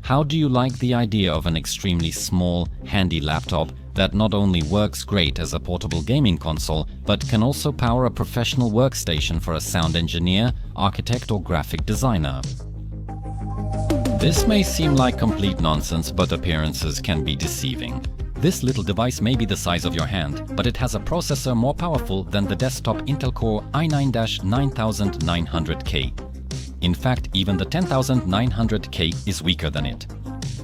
How do you like the idea of an extremely small, handy laptop that not only works great as a portable gaming console, but can also power a professional workstation for a sound engineer, architect or graphic designer? This may seem like complete nonsense, but appearances can be deceiving. This little device may be the size of your hand, but it has a processor more powerful than the desktop Intel Core i9-9900K. In fact, even the 10900K is weaker than it.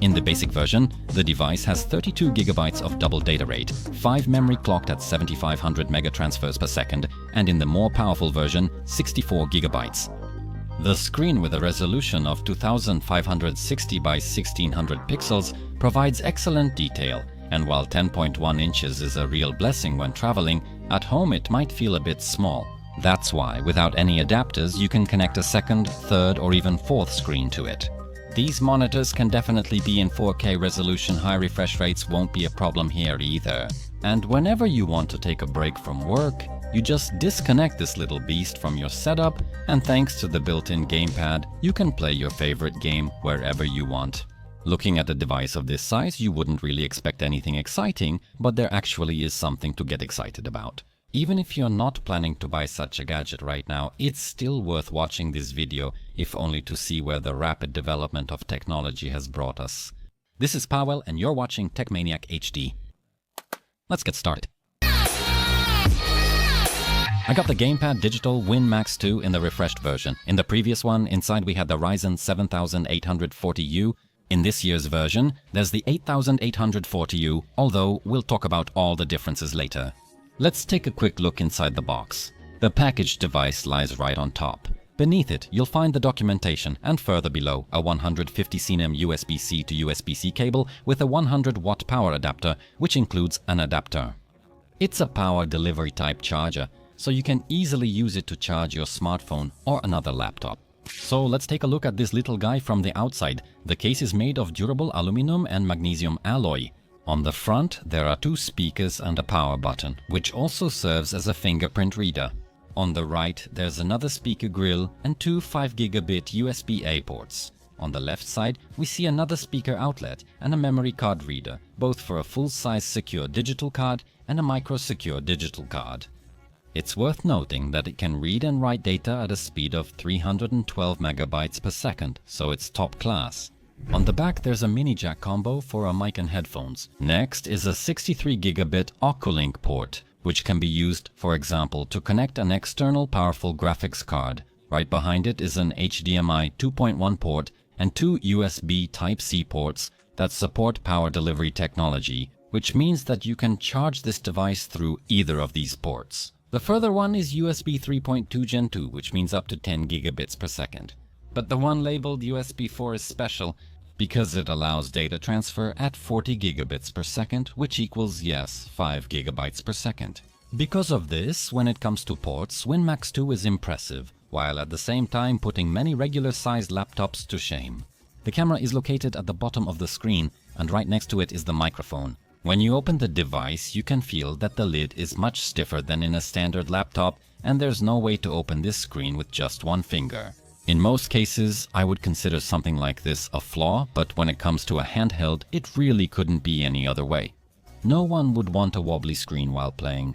In the basic version, the device has 32 GB of double data rate, 5 memory clocked at 7500 megatransfers per second, and in the more powerful version, 64 GB. The screen with a resolution of 2560 by 1600 pixels provides excellent detail, and while 10.1 inches is a real blessing when traveling, at home it might feel a bit small. That's why, without any adapters, you can connect a second, third or even fourth screen to it. These monitors can definitely be in 4K resolution. High refresh rates won't be a problem here either. And whenever you want to take a break from work, you just disconnect this little beast from your setup, and thanks to the built-in gamepad, you can play your favorite game wherever you want. Looking at a device of this size, you wouldn't really expect anything exciting, but there actually is something to get excited about. Even if you're not planning to buy such a gadget right now, it's still worth watching this video, if only to see where the rapid development of technology has brought us. This is Paweł and you're watching TechManiac HD. Let's get started. I got the Gamepad Digital Win Max 2 in the refreshed version. In the previous one, inside we had the Ryzen 7840U. In this year's version, there's the 8840U, although we'll talk about all the differences later. Let's take a quick look inside the box. The packaged device lies right on top. Beneath it, you'll find the documentation, and further below, a 150 cm USB-C to USB-C cable with a 100-watt power adapter, which includes an adapter. It's a power delivery type charger, so you can easily use it to charge your smartphone or another laptop. So let's take a look at this little guy from the outside. The case is made of durable aluminum and magnesium alloy. On the front, there are 2 speakers and a power button, which also serves as a fingerprint reader. On the right, there's another speaker grill and 2 5 gigabit USB-A ports. On the left side, we see another speaker outlet and a memory card reader, both for a full-size secure digital card and a micro-secure digital card. It's worth noting that it can read and write data at a speed of 312 megabytes per second, so it's top class. On the back, there's a mini jack combo for a mic and headphones. Next is a 63 gigabit Occulink port, which can be used, for example, to connect an external powerful graphics card. Right behind it is an HDMI 2.1 port and 2 USB Type-C ports that support power delivery technology, which means that you can charge this device through either of these ports. The further one is USB 3.2 Gen 2, which means up to 10 gigabits per second. But the one labeled USB 4 is special because it allows data transfer at 40 gigabits per second, which equals, yes, 5 gigabytes per second. Because of this, when it comes to ports, WinMax 2 is impressive, while at the same time putting many regular-sized laptops to shame. The camera is located at the bottom of the screen, and right next to it is the microphone. When you open the device, you can feel that the lid is much stiffer than in a standard laptop, and there's no way to open this screen with just one finger. In most cases, I would consider something like this a flaw, but when it comes to a handheld, it really couldn't be any other way. No one would want a wobbly screen while playing.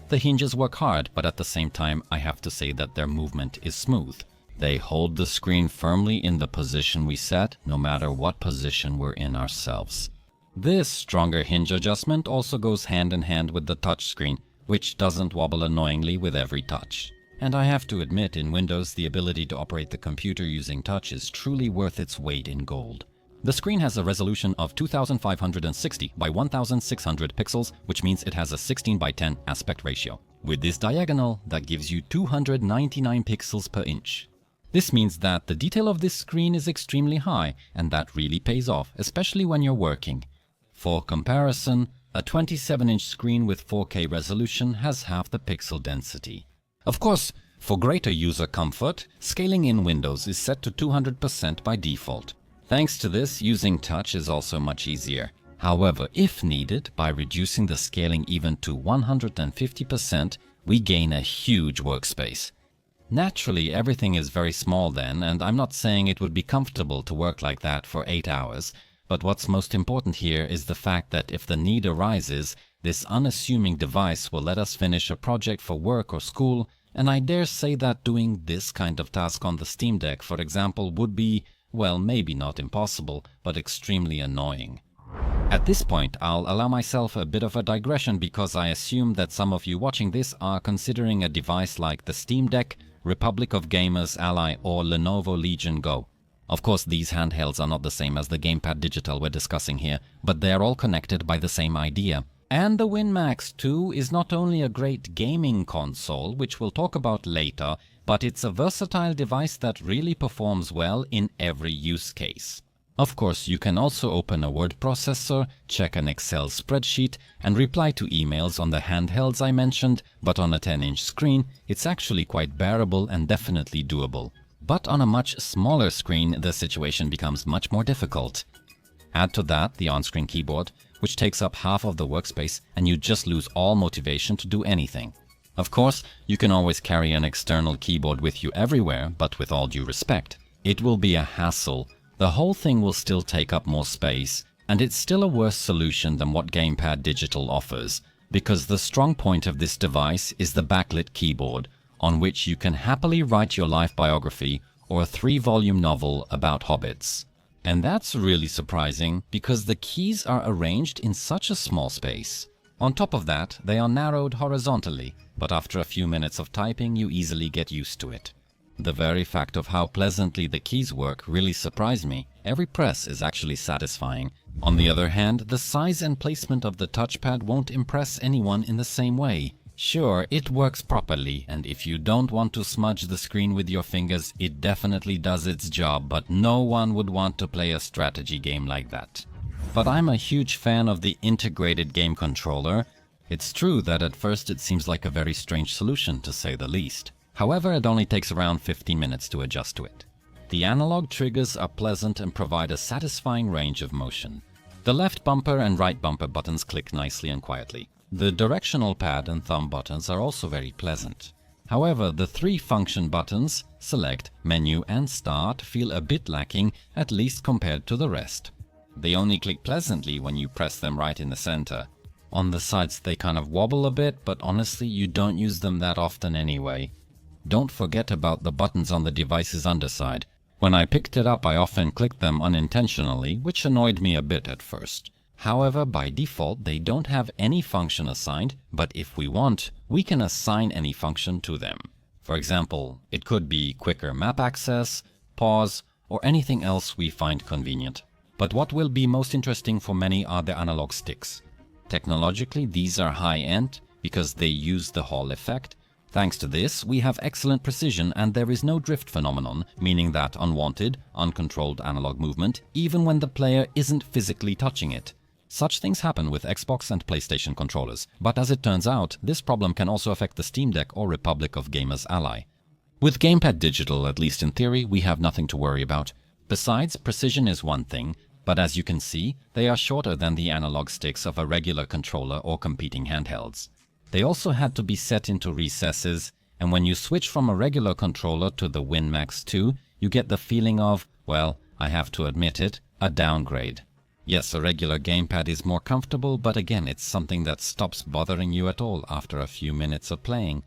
The hinges work hard, but at the same time, I have to say that their movement is smooth. They hold the screen firmly in the position we set, no matter what position we're in ourselves. This stronger hinge adjustment also goes hand in hand with the touchscreen, which doesn't wobble annoyingly with every touch. And I have to admit, in Windows, the ability to operate the computer using touch is truly worth its weight in gold. The screen has a resolution of 2560 by 1600 pixels, which means it has a 16 by 10 aspect ratio. With this diagonal, that gives you 299 pixels per inch. This means that the detail of this screen is extremely high, and that really pays off, especially when you're working. For comparison, a 27-inch screen with 4K resolution has half the pixel density. Of course, for greater user comfort, scaling in Windows is set to 200% by default. Thanks to this, using touch is also much easier. However, if needed, by reducing the scaling even to 150%, we gain a huge workspace. Naturally, everything is very small then, and I'm not saying it would be comfortable to work like that for 8 hours, but what's most important here is the fact that if the need arises, this unassuming device will let us finish a project for work or school, and I dare say that doing this kind of task on the Steam Deck, for example, would be, well, maybe not impossible, but extremely annoying. At this point, I'll allow myself a bit of a digression because I assume that some of you watching this are considering a device like the Steam Deck, Republic of Gamers Ally, or Lenovo Legion Go. Of course, these handhelds are not the same as the Gamepad Digital we're discussing here, but they are all connected by the same idea. And the WinMax 2 is not only a great gaming console, which we'll talk about later, but it's a versatile device that really performs well in every use case. Of course, you can also open a word processor, check an Excel spreadsheet, and reply to emails on the handhelds I mentioned, but on a 10-inch screen, it's actually quite bearable and definitely doable. But on a much smaller screen, the situation becomes much more difficult. Add to that the on-screen keyboard, which takes up half of the workspace, and you just lose all motivation to do anything. Of course, you can always carry an external keyboard with you everywhere, but with all due respect, it will be a hassle. The whole thing will still take up more space, and it's still a worse solution than what Gamepad Digital offers, because the strong point of this device is the backlit keyboard, on which you can happily write your life biography or a 3-volume novel about hobbits. And that's really surprising because the keys are arranged in such a small space. On top of that, they are narrowed horizontally, but after a few minutes of typing you easily get used to it. The very fact of how pleasantly the keys work really surprised me. Every press is actually satisfying. On the other hand, the size and placement of the touchpad won't impress anyone in the same way. Sure, it works properly, and if you don't want to smudge the screen with your fingers, it definitely does its job, but no one would want to play a strategy game like that. But I'm a huge fan of the integrated game controller. It's true that at first it seems like a very strange solution, to say the least. However, it only takes around 15 minutes to adjust to it. The analog triggers are pleasant and provide a satisfying range of motion. The left bumper and right bumper buttons click nicely and quietly. The directional pad and thumb buttons are also very pleasant. However, the 3 function buttons, select, menu and start, feel a bit lacking, at least compared to the rest. They only click pleasantly when you press them right in the center. On the sides they kind of wobble a bit, but honestly you don't use them that often anyway. Don't forget about the buttons on the device's underside. When I picked it up I often clicked them unintentionally, which annoyed me a bit at first. However, by default they don't have any function assigned, but if we want, we can assign any function to them. For example, it could be quicker map access, pause, or anything else we find convenient. But what will be most interesting for many are the analog sticks. Technologically, these are high-end because they use the Hall effect. Thanks to this, we have excellent precision and there is no drift phenomenon, meaning that unwanted, uncontrolled analog movement, even when the player isn't physically touching it. Such things happen with Xbox and PlayStation controllers, but as it turns out, this problem can also affect the Steam Deck or Republic of Gamers Ally. With Gamepad Digital, at least in theory, we have nothing to worry about. Besides, precision is one thing, but as you can see, they are shorter than the analog sticks of a regular controller or competing handhelds. They also had to be set into recesses, and when you switch from a regular controller to the WinMax 2, you get the feeling of, well, I have to admit it, a downgrade. Yes, a regular gamepad is more comfortable, but again, it's something that stops bothering you at all after a few minutes of playing.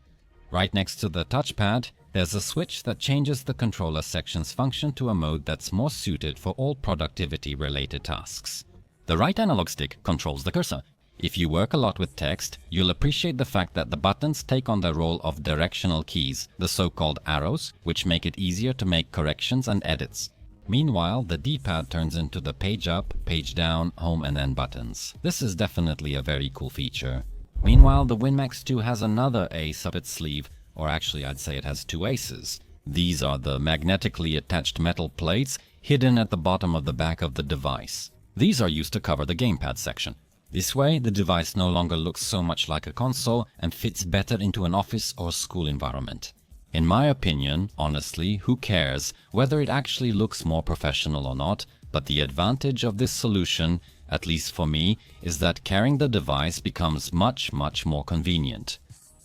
Right next to the touchpad, there's a switch that changes the controller section's function to a mode that's more suited for all productivity-related tasks. The right analog stick controls the cursor. If you work a lot with text, you'll appreciate the fact that the buttons take on the role of directional keys, the so-called arrows, which make it easier to make corrections and edits. Meanwhile, the D-pad turns into the page up, page down, home and end buttons. This is definitely a very cool feature. Meanwhile, the WinMax 2 has another ace up its sleeve, or actually I'd say it has 2 aces. These are the magnetically attached metal plates hidden at the bottom of the back of the device. These are used to cover the gamepad section. This way, the device no longer looks so much like a console and fits better into an office or school environment. In my opinion, honestly, who cares whether it actually looks more professional or not, but the advantage of this solution, at least for me, is that carrying the device becomes much more convenient.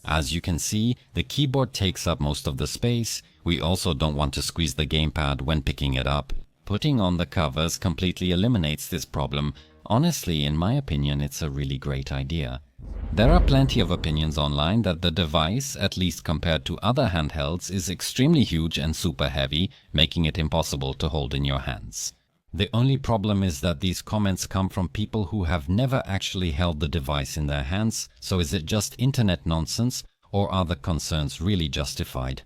As you can see, the keyboard takes up most of the space. We also don't want to squeeze the gamepad when picking it up. Putting on the covers completely eliminates this problem. Honestly, in my opinion, it's a really great idea. There are plenty of opinions online that the device, at least compared to other handhelds, is extremely huge and super heavy, making it impossible to hold in your hands. The only problem is that these comments come from people who have never actually held the device in their hands, so is it just internet nonsense, or are the concerns really justified?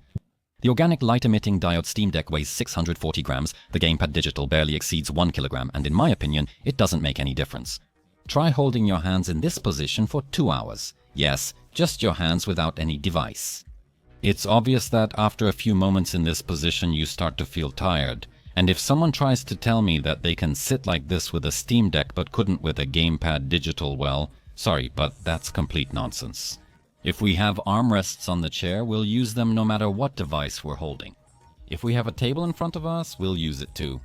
The organic light-emitting diode Steam Deck weighs 640 grams, the gamepad digital barely exceeds 1 kilogram, and in my opinion, it doesn't make any difference. Try holding your hands in this position for 2 hours. Yes, just your hands without any device. It's obvious that after a few moments in this position you start to feel tired. And if someone tries to tell me that they can sit like this with a Steam Deck but couldn't with a gamepad digital, well, sorry, but that's complete nonsense. If we have armrests on the chair, we'll use them no matter what device we're holding. If we have a table in front of us, we'll use it too.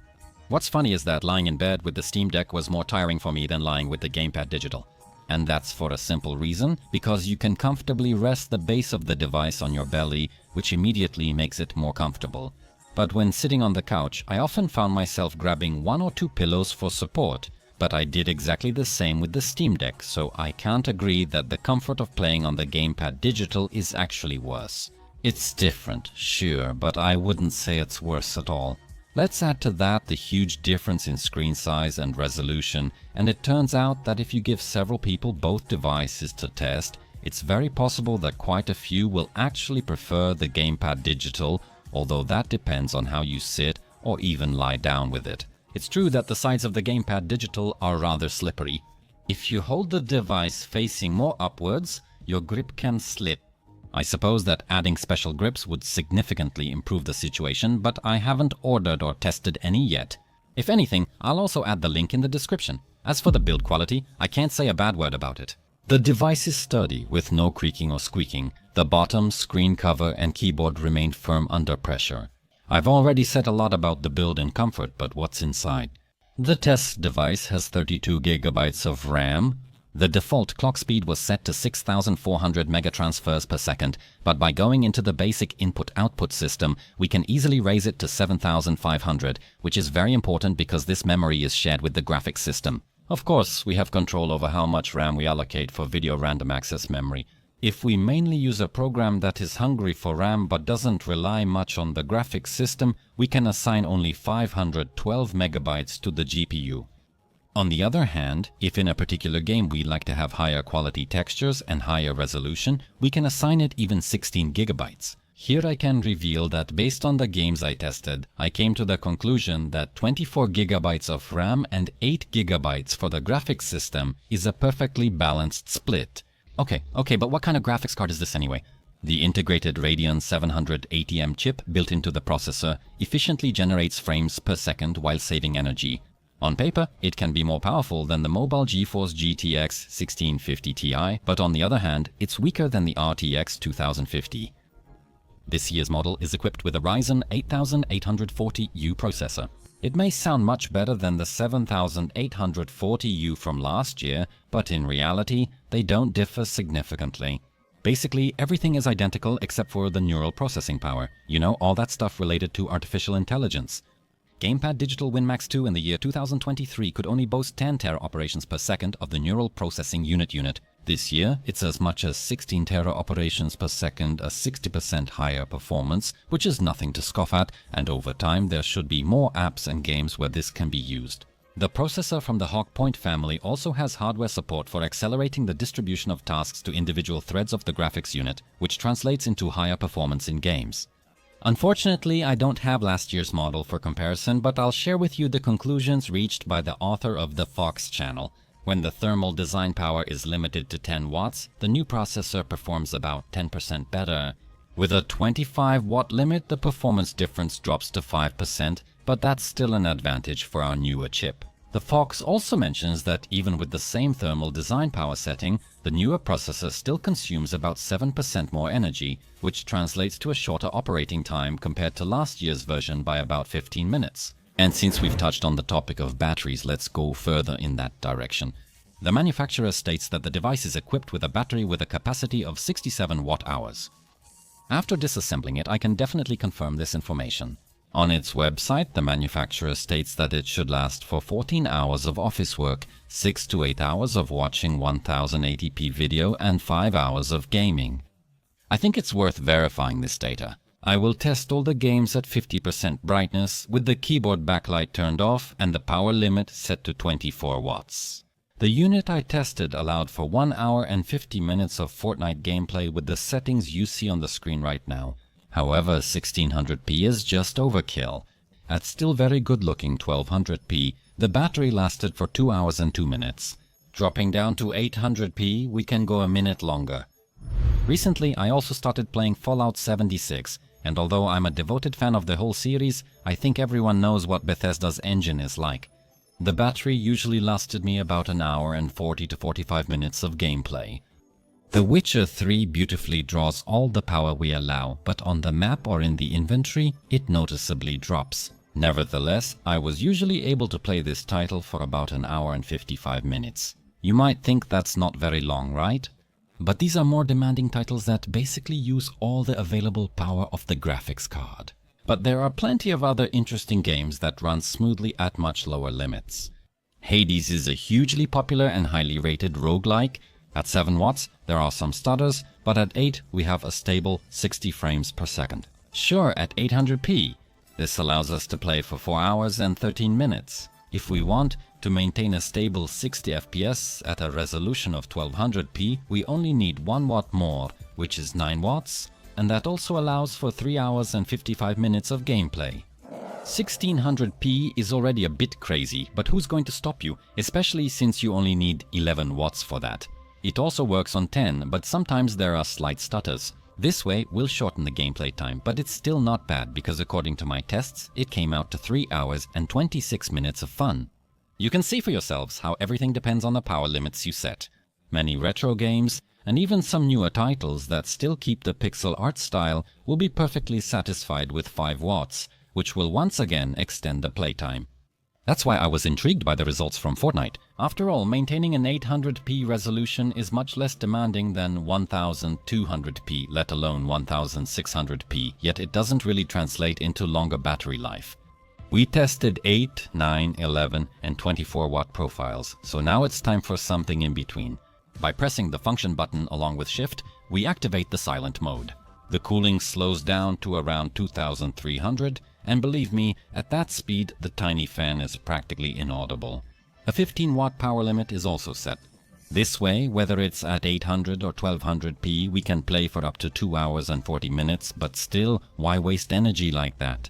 What's funny is that lying in bed with the Steam Deck was more tiring for me than lying with the gamepad digital. And that's for a simple reason, because you can comfortably rest the base of the device on your belly, which immediately makes it more comfortable. But when sitting on the couch, I often found myself grabbing 1 or 2 pillows for support. But I did exactly the same with the Steam Deck, so I can't agree that the comfort of playing on the gamepad digital is actually worse. It's different, sure, but I wouldn't say it's worse at all. Let's add to that the huge difference in screen size and resolution, and it turns out that if you give several people both devices to test, it's very possible that quite a few will actually prefer the gamepad digital, although that depends on how you sit or even lie down with it. It's true that the sides of the gamepad digital are rather slippery. If you hold the device facing more upwards, your grip can slip. I suppose that adding special grips would significantly improve the situation, but I haven't ordered or tested any yet. If anything, I'll also add the link in the description. As for the build quality, I can't say a bad word about it. The device is sturdy, with no creaking or squeaking. The bottom, screen cover and keyboard remain firm under pressure. I've already said a lot about the build and comfort, but what's inside? The test device has 32 GB of RAM. The default clock speed was set to 6,400 megatransfers per second, but by going into the basic input-output system, we can easily raise it to 7,500, which is very important because this memory is shared with the graphics system. Of course, we have control over how much RAM we allocate for video random access memory. If we mainly use a program that is hungry for RAM but doesn't rely much on the graphics system, we can assign only 512 megabytes to the GPU. On the other hand, if in a particular game we like to have higher quality textures and higher resolution, we can assign it even 16 gigabytes. Here I can reveal that based on the games I tested, I came to the conclusion that 24 gigabytes of RAM and 8 gigabytes for the graphics system is a perfectly balanced split. Okay, but what kind of graphics card is this anyway? The integrated Radeon 780M chip built into the processor efficiently generates frames per second while saving energy. On paper, it can be more powerful than the mobile GeForce GTX 1650 Ti, but on the other hand, it's weaker than the RTX 2050. This year's model is equipped with a Ryzen 8840U processor. It may sound much better than the 7840U from last year, but in reality, they don't differ significantly. Basically, everything is identical except for the neural processing power. You know, all that stuff related to artificial intelligence. Gamepad Digital WinMax 2 in the year 2023 could only boast 10 tera operations per second of the neural processing unit. This year, it's as much as 16 tera operations per second, a 60% higher performance, which is nothing to scoff at, and over time there should be more apps and games where this can be used. The processor from the Hawk Point family also has hardware support for accelerating the distribution of tasks to individual threads of the graphics unit, which translates into higher performance in games. Unfortunately, I don't have last year's model for comparison, but I'll share with you the conclusions reached by the author of the Fox channel. When the thermal design power is limited to 10 watts, the new processor performs about 10% better. With a 25 watt limit, the performance difference drops to 5%, but that's still an advantage for our newer chip. The Fox also mentions that even with the same thermal design power setting, the newer processor still consumes about 7% more energy, which translates to a shorter operating time compared to last year's version by about 15 minutes. And since we've touched on the topic of batteries, let's go further in that direction. The manufacturer states that the device is equipped with a battery with a capacity of 67 watt-hours. After disassembling it, I can definitely confirm this information. On its website, the manufacturer states that it should last for 14 hours of office work, 6 to 8 hours of watching 1080p video, and 5 hours of gaming. I think it's worth verifying this data. I will test all the games at 50% brightness with the keyboard backlight turned off and the power limit set to 24 watts. The unit I tested allowed for 1 hour and 50 minutes of Fortnite gameplay with the settings you see on the screen right now. However, 1600p is just overkill. At still very good looking 1200p, the battery lasted for 2 hours and 2 minutes. Dropping down to 800p, we can go a minute longer. Recently, I also started playing Fallout 76, and although I'm a devoted fan of the whole series, I think everyone knows what Bethesda's engine is like. The battery usually lasted me about an hour and 40 to 45 minutes of gameplay. The Witcher 3 beautifully draws all the power we allow, but on the map or in the inventory, it noticeably drops. Nevertheless, I was usually able to play this title for about an hour and 55 minutes. You might think that's not very long, right? But these are more demanding titles that basically use all the available power of the graphics card. But there are plenty of other interesting games that run smoothly at much lower limits. Hades is a hugely popular and highly rated roguelike. At 7 watts, there are some stutters, but at 8 we have a stable 60 frames per second. Sure, at 800p. This allows us to play for 4 hours and 13 minutes. If we want to maintain a stable 60 FPS at a resolution of 1200p, we only need 1 watt more, which is 9 watts, and that also allows for 3 hours and 55 minutes of gameplay. 1600p is already a bit crazy, but who's going to stop you, especially since you only need 11 watts for that. It also works on 10, but sometimes there are slight stutters. This way will shorten the gameplay time, but it's still not bad because according to my tests, it came out to 3 hours and 26 minutes of fun. You can see for yourselves how everything depends on the power limits you set. Many retro games, and even some newer titles that still keep the pixel art style, will be perfectly satisfied with 5 watts, which will once again extend the playtime. That's why I was intrigued by the results from Fortnite. After all, maintaining an 800p resolution is much less demanding than 1200p, let alone 1600p, yet it doesn't really translate into longer battery life. We tested 8, 9, 11 and 24 watt profiles, so now it's time for something in between. By pressing the function button along with Shift, we activate the silent mode. The cooling slows down to around 2300, and believe me, at that speed the tiny fan is practically inaudible. A 15 watt power limit is also set. This way, whether it's at 800 or 1200p, we can play for up to 2 hours and 40 minutes, but still, why waste energy like that?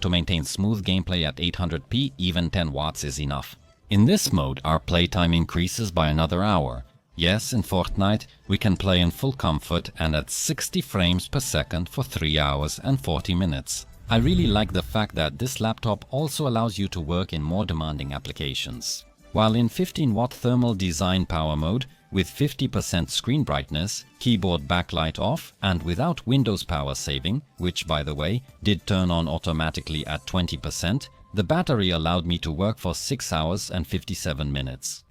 To maintain smooth gameplay at 800p, even 10 watts is enough. In this mode, our playtime increases by another hour. Yes, in Fortnite, we can play in full comfort and at 60 frames per second for 3 hours and 40 minutes. I really like the fact that this laptop also allows you to work in more demanding applications. While in 15 watt thermal design power mode, with 50% screen brightness, keyboard backlight off, and without Windows power saving, which by the way, did turn on automatically at 20%, the battery allowed me to work for 6 hours and 57 minutes.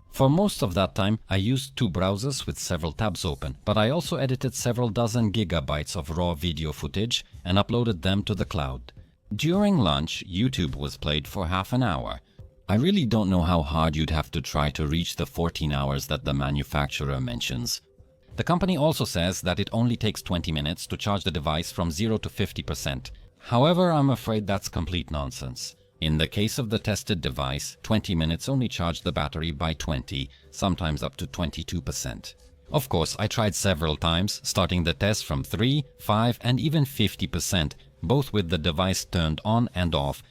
For most of that time, I used 2 browsers with several tabs open, but I also edited several dozen gigabytes of raw video footage and uploaded them to the cloud. During lunch, YouTube was played for half an hour. I really don't know how hard you'd have to try to reach the 14 hours that the manufacturer mentions. The company also says that it only takes 20 minutes to charge the device from 0 to 50%. However, I'm afraid that's complete nonsense. In the case of the tested device, 20 minutes only charged the battery by 20, sometimes up to 22%. Of course, I tried several times, starting the test from 3, 5 and even 50%, both with the device turned on and off.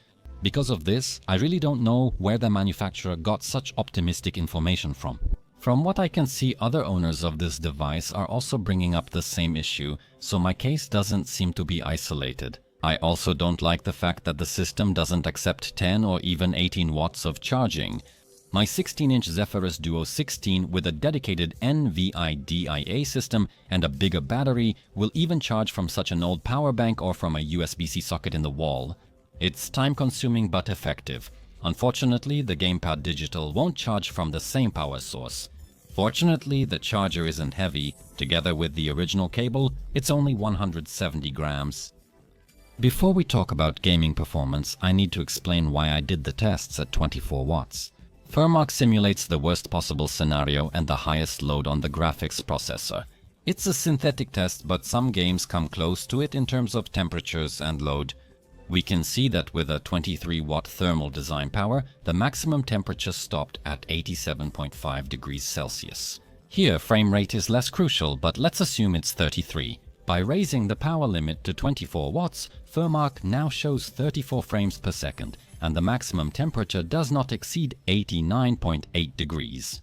Because of this, I really don't know where the manufacturer got such optimistic information from. From what I can see, other owners of this device are also bringing up the same issue, so my case doesn't seem to be isolated. I also don't like the fact that the system doesn't accept 10 or even 18 watts of charging. My 16-inch Zephyrus Duo 16 with a dedicated NVIDIA system and a bigger battery will even charge from such an old power bank or from a USB-C socket in the wall. It's time-consuming but effective. Unfortunately, the Gamepad Digital won't charge from the same power source. Fortunately, the charger isn't heavy. Together with the original cable, it's only 170 grams. Before we talk about gaming performance, I need to explain why I did the tests at 24 watts. Furmark simulates the worst possible scenario and the highest load on the graphics processor. It's a synthetic test, but some games come close to it in terms of temperatures and load. We can see that with a 23-watt thermal design power, the maximum temperature stopped at 87.5 degrees Celsius. Here, frame rate is less crucial, but let's assume it's 33. By raising the power limit to 24 watts, Furmark now shows 34 frames per second, and the maximum temperature does not exceed 89.8 degrees.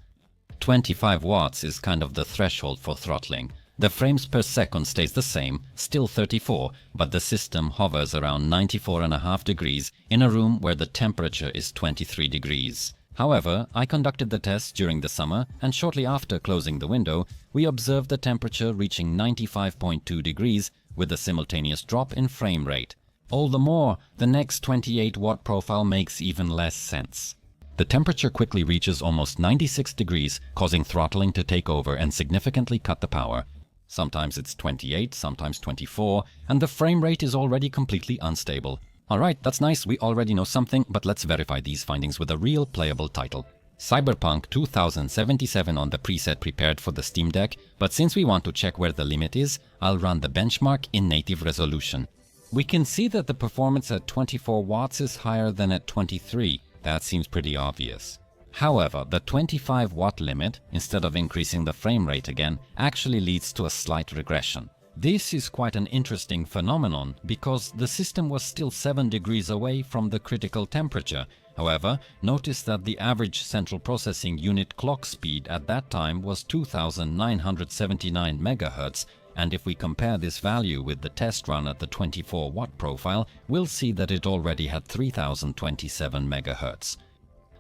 25 watts is kind of the threshold for throttling. The frames per second stays the same, still 34, but the system hovers around 94.5 degrees in a room where the temperature is 23 degrees. However, I conducted the test during the summer, and shortly after closing the window, we observed the temperature reaching 95.2 degrees with a simultaneous drop in frame rate. All the more, the next 28-watt profile makes even less sense. The temperature quickly reaches almost 96 degrees, causing throttling to take over and significantly cut the power. Sometimes it's 28, sometimes 24, and the frame rate is already completely unstable. Alright, that's nice, we already know something, but let's verify these findings with a real playable title. Cyberpunk 2077 on the preset prepared for the Steam Deck, but since we want to check where the limit is, I'll run the benchmark in native resolution. We can see that the performance at 24 watts is higher than at 23. That seems pretty obvious. However, the 25-watt limit, instead of increasing the frame rate again, actually leads to a slight regression. This is quite an interesting phenomenon because the system was still 7 degrees away from the critical temperature. However, notice that the average central processing unit clock speed at that time was 2979 MHz, and if we compare this value with the test run at the 24-watt profile, we'll see that it already had 3027 MHz.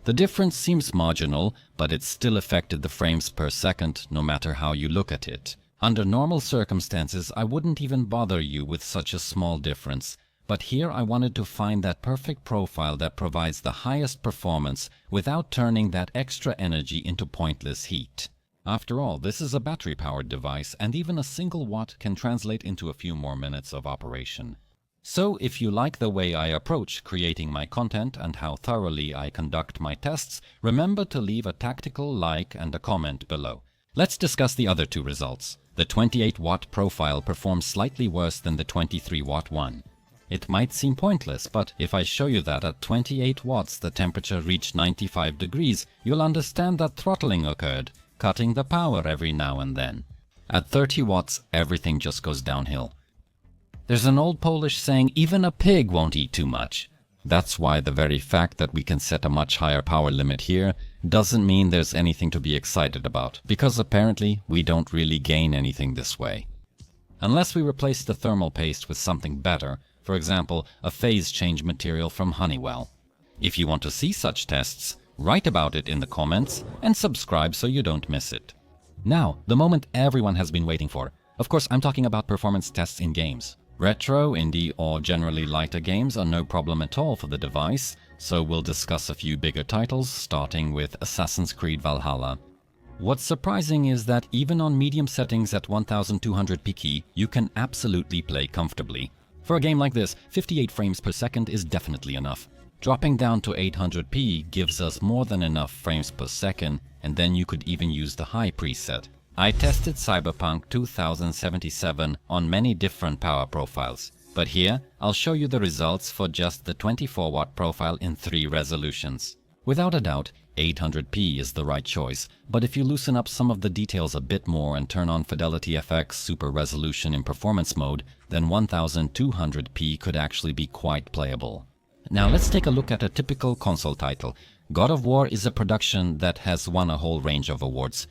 The difference seems marginal, but it still affected the frames per second no matter how you look at it. Under normal circumstances, I wouldn't even bother you with such a small difference. But here I wanted to find that perfect profile that provides the highest performance without turning that extra energy into pointless heat. After all, this is a battery-powered device, and even a single watt can translate into a few more minutes of operation. So if you like the way I approach creating my content and how thoroughly I conduct my tests, remember to leave a tactical like and a comment below. Let's discuss the other two results. The 28-watt profile performs slightly worse than the 23-watt one. It might seem pointless, but if I show you that at 28 watts the temperature reached 95 degrees, you'll understand that throttling occurred, cutting the power every now and then. At 30 watts, everything just goes downhill. There's an old Polish saying, even a pig won't eat too much. That's why the very fact that we can set a much higher power limit here doesn't mean there's anything to be excited about, because apparently we don't really gain anything this way. Unless we replace the thermal paste with something better, for example, a phase change material from Honeywell. If you want to see such tests, write about it in the comments and subscribe so you don't miss it. Now, the moment everyone has been waiting for. Of course, I'm talking about performance tests in games. Retro, indie, or generally lighter games are no problem at all for the device, so we'll discuss a few bigger titles, starting with Assassin's Creed Valhalla. What's surprising is that even on medium settings at 1200 pk, you can absolutely play comfortably. For a game like this, 58 frames per second is definitely enough. Dropping down to 800p gives us more than enough frames per second, and then you could even use the high preset. I tested Cyberpunk 2077 on many different power profiles, but here I'll show you the results for just the 24-watt profile in 3 resolutions. Without a doubt, 800p is the right choice, but if you loosen up some of the details a bit more and turn on Fidelity FX Super Resolution in performance mode, then 1200p could actually be quite playable. Now let's take a look at a typical console title. God of War is a production that has won a whole range of awards.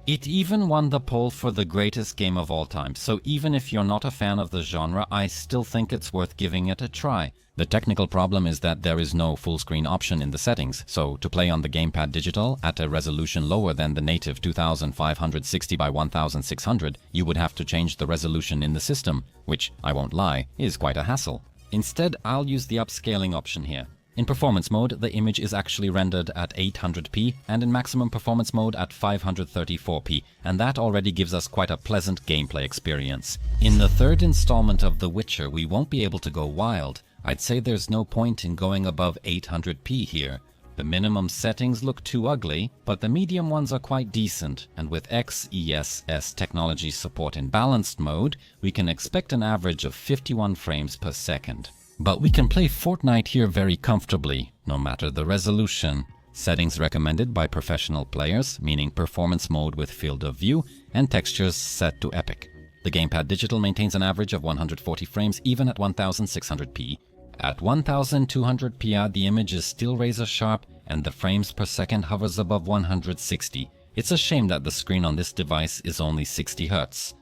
It even won the poll for the greatest game of all time, so even if you're not a fan of the genre, I still think it's worth giving it a try. The technical problem is that there is no full screen option in the settings, so to play on the Gamepad Digital at a resolution lower than the native 2560 by 1600, you would have to change the resolution in the system, which, I won't lie, is quite a hassle. Instead, I'll use the upscaling option here. In performance mode, the image is actually rendered at 800p and in maximum performance mode at 534p, and that already gives us quite a pleasant gameplay experience. In the third installment of The Witcher, we won't be able to go wild. I'd say there's no point in going above 800p here. The minimum settings look too ugly, but the medium ones are quite decent, and with XESS technology support in balanced mode, we can expect an average of 51 frames per second. But we can play Fortnite here very comfortably, no matter the resolution. Settings recommended by professional players, meaning performance mode with field of view, and textures set to epic. The gamepad digital maintains an average of 140 frames even at 1600p. At 1200p the image is still razor sharp and the frames per second hovers above 160. It's a shame that the screen on this device is only 60 Hz.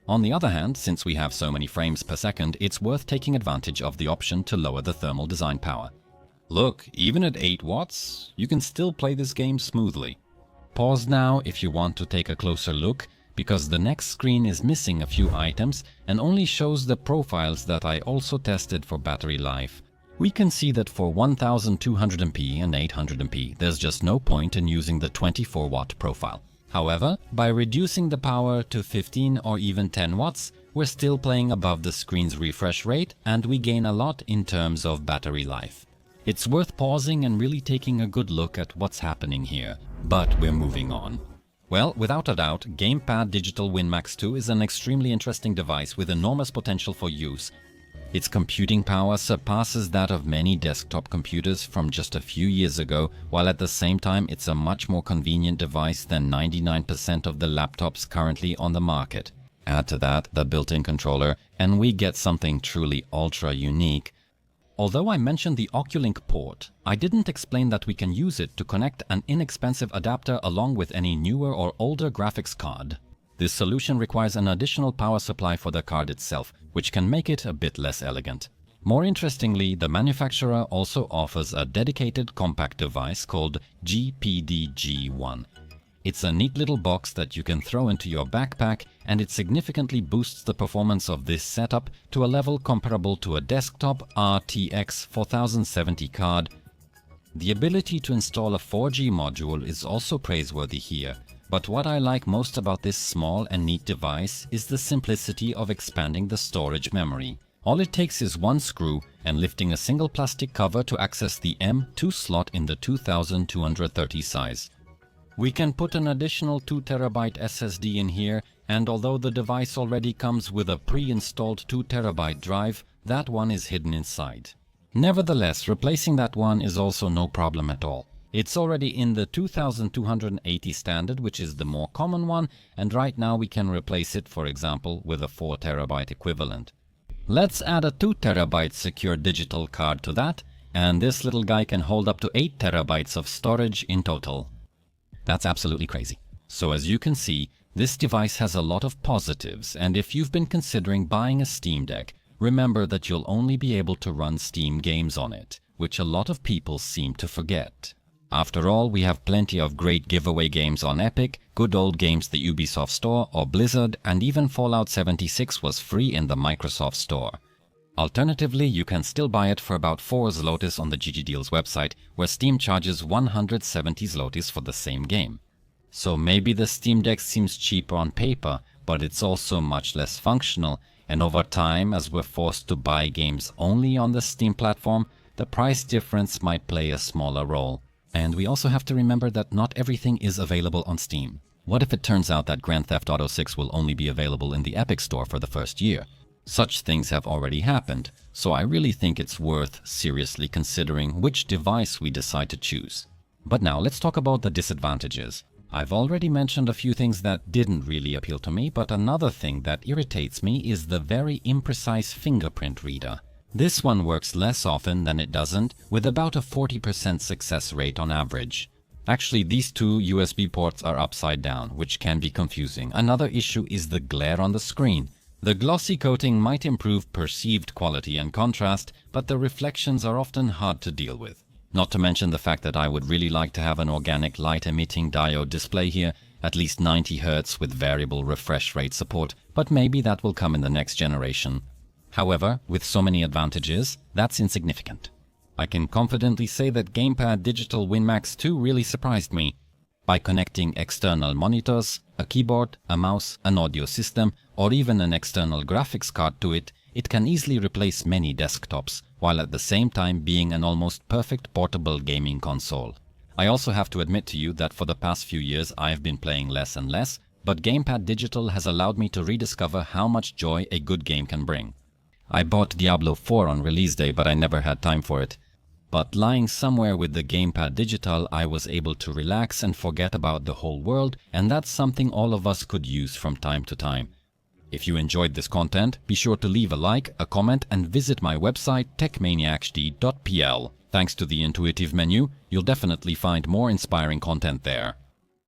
On the other hand, since we have so many frames per second, it's worth taking advantage of the option to lower the thermal design power. Look, even at 8 watts, you can still play this game smoothly. Pause now if you want to take a closer look, because the next screen is missing a few items and only shows the profiles that I also tested for battery life. We can see that for 1200mp and 800mp, there's just no point in using the 24 watt profile. However, by reducing the power to 15 or even 10 watts, we're still playing above the screen's refresh rate and we gain a lot in terms of battery life. It's worth pausing and really taking a good look at what's happening here, but we're moving on. Well, without a doubt, Gamepad Digital WinMax 2 is an extremely interesting device with enormous potential for use. Its computing power surpasses that of many desktop computers from just a few years ago, while at the same time it's a much more convenient device than 99% of the laptops currently on the market. Add to that the built-in controller, and we get something truly ultra unique. Although I mentioned the Oculink port, I didn't explain that we can use it to connect an inexpensive adapter along with any newer or older graphics card. This solution requires an additional power supply for the card itself, which can make it a bit less elegant. More interestingly, the manufacturer also offers a dedicated compact device called GPD G1. It's a neat little box that you can throw into your backpack, and it significantly boosts the performance of this setup to a level comparable to a desktop RTX 4070 card. The ability to install a 4G module is also praiseworthy here. But what I like most about this small and neat device is the simplicity of expanding the storage memory. All it takes is one screw and lifting a single plastic cover to access the M2 slot in the 2230 size. We can put an additional 2TB SSD in here, and although the device already comes with a pre-installed 2TB drive, that one is hidden inside. Nevertheless, replacing that one is also no problem at all. It's already in the 2280 standard, which is the more common one, and right now we can replace it, for example, with a 4TB equivalent. Let's add a 2TB secure digital card to that, and this little guy can hold up to 8TB of storage in total. That's absolutely crazy. So as you can see, this device has a lot of positives, and if you've been considering buying a Steam Deck, remember that you'll only be able to run Steam games on it, which a lot of people seem to forget. After all, we have plenty of great giveaway games on Epic, good old games the Ubisoft Store or Blizzard, and even Fallout 76 was free in the Microsoft Store. Alternatively, you can still buy it for about 4 zlotys on the GG Deals website, where Steam charges 170 zlotys for the same game. So maybe the Steam Deck seems cheaper on paper, but it's also much less functional, and over time, as we're forced to buy games only on the Steam platform, the price difference might play a smaller role. And we also have to remember that not everything is available on Steam. What if it turns out that Grand Theft Auto 6 will only be available in the Epic Store for the first year? Such things have already happened, so I really think it's worth seriously considering which device we decide to choose. But now let's talk about the disadvantages. I've already mentioned a few things that didn't really appeal to me, but another thing that irritates me is the very imprecise fingerprint reader. This one works less often than it doesn't, with about a 40% success rate on average. Actually, these two USB ports are upside down, which can be confusing. Another issue is the glare on the screen. The glossy coating might improve perceived quality and contrast, but the reflections are often hard to deal with. Not to mention the fact that I would really like to have an organic light-emitting diode display here, at least 90 Hz with variable refresh rate support, but maybe that will come in the next generation. However, with so many advantages, that's insignificant. I can confidently say that Gamepad Digital WinMax 2 really surprised me. By connecting external monitors, a keyboard, a mouse, an audio system, or even an external graphics card to it, it can easily replace many desktops, while at the same time being an almost perfect portable gaming console. I also have to admit to you that for the past few years I have been playing less and less, but Gamepad Digital has allowed me to rediscover how much joy a good game can bring. I bought Diablo 4 on release day, but I never had time for it. But lying somewhere with the Gamepad Digital, I was able to relax and forget about the whole world, and that's something all of us could use from time to time. If you enjoyed this content, be sure to leave a like, a comment, and visit my website techmaniaxd.pl. Thanks to the intuitive menu, you'll definitely find more inspiring content there.